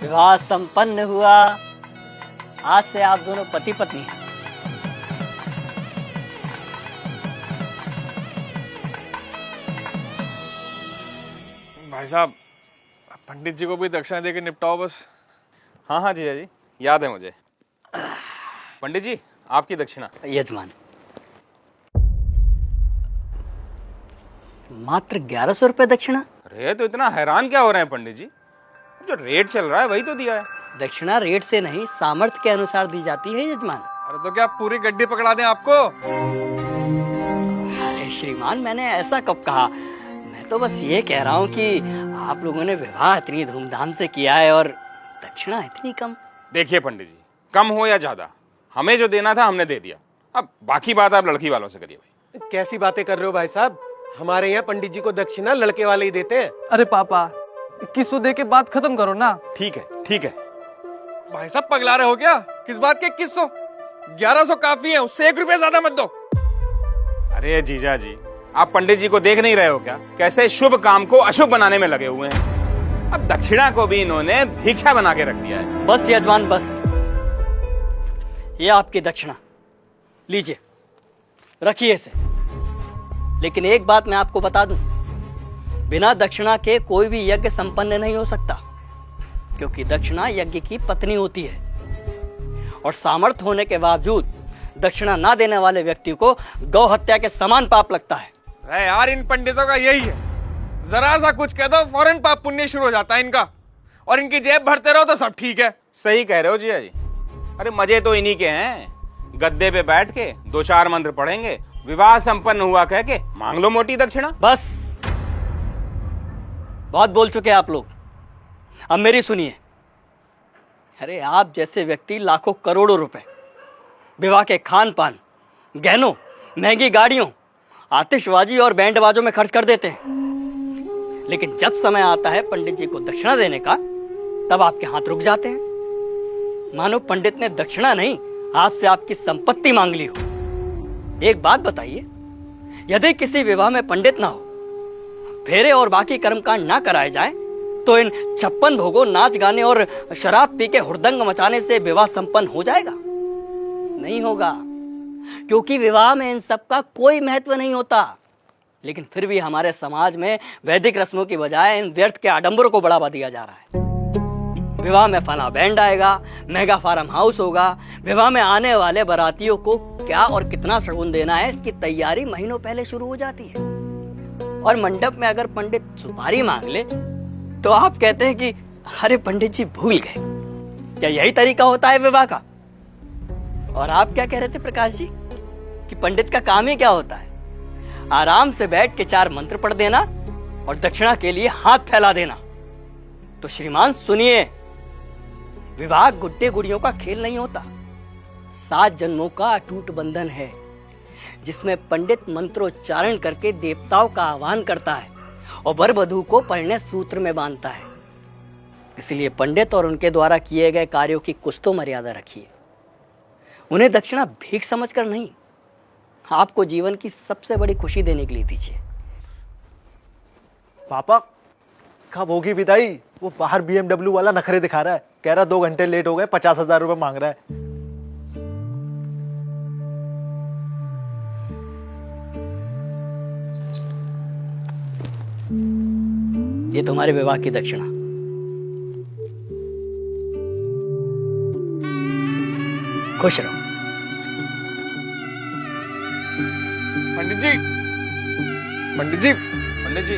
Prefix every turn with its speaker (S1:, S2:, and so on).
S1: विवाह संपन्न हुआ। आज से आप दोनों पति पत्नी हैं।
S2: भाई साहब, पंडित जी को भी दक्षिणा देके निपटाओ बस।
S3: हाँ हाँ जीजा जी, याद है मुझे। पंडित जी, आपकी दक्षिणा।
S1: यजमान, मात्र 1100 रुपये दक्षिणा।
S3: अरे तो इतना हैरान क्या हो रहे हैं पंडित जी? जो रेट चल रहा है वही तो दिया है।
S1: दक्षिणा रेट से नहीं, सामर्थ्य के अनुसार दी जाती है यजमान।
S2: अरे तो क्या पूरी गड्डी पकड़ा दें आपको?
S1: अरे श्रीमान, मैंने ऐसा कब कहा? मैं तो बस ये कह रहा हूँ कि आप लोगों ने विवाह इतनी धूमधाम से किया है और दक्षिणा इतनी कम।
S3: देखिए पंडित जी, कम हो या ज्यादा, हमें जो देना था हमने दे दिया। अब बाकी बात आप लड़की वालों से करिए भाई।
S4: कैसी बातें कर रहे हो भाई साहब? हमारे यहाँ पंडित जी को दक्षिणा लड़के वाले ही देते हैं।
S5: अरे पापा, 2100 दे के बात खत्म करो ना।
S3: ठीक है ठीक है।
S2: भाई साहब पगला रहे हो क्या? किस बात के 2100? 1100 काफी है, उससे 1 रुपया ज्यादा मत दो।
S3: अरे जीजा जी, आप पंडित जी को देख नहीं रहे हो क्या? कैसे शुभ काम को अशुभ बनाने में लगे हुए हैं। अब दक्षिणा को भी इन्होंने भिक्षा बना के रख दिया है।
S1: बस यजमान बस, ये आपकी दक्षिणा लीजिए, रखिए इसे। लेकिन एक बात मैं आपको बता दूं, बिना दक्षिणा के कोई भी यज्ञ संपन्न नहीं हो सकता, क्योंकि दक्षिणा यज्ञ की पत्नी होती है और सामर्थ्य होने के बावजूद दक्षिणा ना देने वाले व्यक्ति को गौ हत्या के समान पाप लगता है।
S2: अरे यार, इन पंडितों का यही है, जरा सा कुछ कह दो फौरन पाप पुण्य शुरू हो जाता है इनका, और इनकी जेब भरते रहो तो सब ठीक है।
S3: सही कह रहे हो जीजा जी। अरे मजे तो इन्हीं के हैं, गद्दे पे बैठ के 2-4 मंत्र पढ़ेंगे, विवाह संपन्न हुआ कह के मांग लो मोटी दक्षिणा।
S1: बस, बहुत बोल चुके आप लोग, अब मेरी सुनिए। अरे आप जैसे व्यक्ति लाखों करोड़ों रुपए विवाह के खान पान, गहनों, महंगी गाड़ियों, आतिशबाजी और बैंड बाजों में खर्च कर देते हैं, लेकिन जब समय आता है पंडित जी को दक्षिणा देने का, तब आपके हाथ रुक जाते हैं, मानो पंडित ने दक्षिणा नहीं आपसे आपकी संपत्ति मांग ली हो। एक बात बताइए, यदि किसी विवाह में पंडित ना हो, फेरे और बाकी कर्मकांड ना कराए जाए, तो इन 56 भोगों, नाच गाने और शराब पी के हुड़दंग मचाने से विवाह संपन्न हो जाएगा? नहीं होगा, क्योंकि विवाह में इन सब का कोई महत्व नहीं होता। लेकिन फिर भी हमारे समाज में वैदिक रस्मों की बजाय इन व्यर्थ के आडंबरों को बढ़ावा दिया जा रहा है। विवाह में फला बैंड आएगा, मेगा फार्म हाउस होगा, विवाह में आने वाले बारातियों को क्या और कितना शगुन देना है, इसकी तैयारी महीनों पहले शुरू हो जाती है। और मंडप में अगर पंडित सुपारी मांग ले तो आप कहते हैं कि अरे पंडित जी भूल गए। क्या यही तरीका होता है विवाह का? और आप क्या कह रहे थे प्रकाश जी कि पंडित का काम ही क्या होता है? आराम से बैठ के 4 मंत्र पढ़ देना और दक्षिणा के लिए हाथ फैला देना। तो श्रीमान सुनिए, विवाह गुड्डे गुड़ियों का खेल नहीं होता, 7 जन्मों का अटूट बंधन है, जिसमें पंडित मंत्रोच्चारण करके देवताओं का आह्वान करता है और वर वधू को परिणय सूत्र में बांधता है। इसलिए पंडित और उनके द्वारा किए गए कार्यों की कुछ तो मर्यादा रखिए। उन्हें दक्षिणा भीख समझकर नहीं, आपको जीवन की सबसे बड़ी खुशी देने के लिए दीजिए।
S6: पापा, कब होगी विदाई? वो बाहर BMW वाला नखरे दिखा रहा है, कह रहा 2 घंटे लेट हो गए, 50,000 रुपए मांग रहा है।
S1: ये तुम्हारे विवाह की दक्षिणा। खुश रहो।
S2: पंडित जी, पंडित जी,
S3: पंडित जी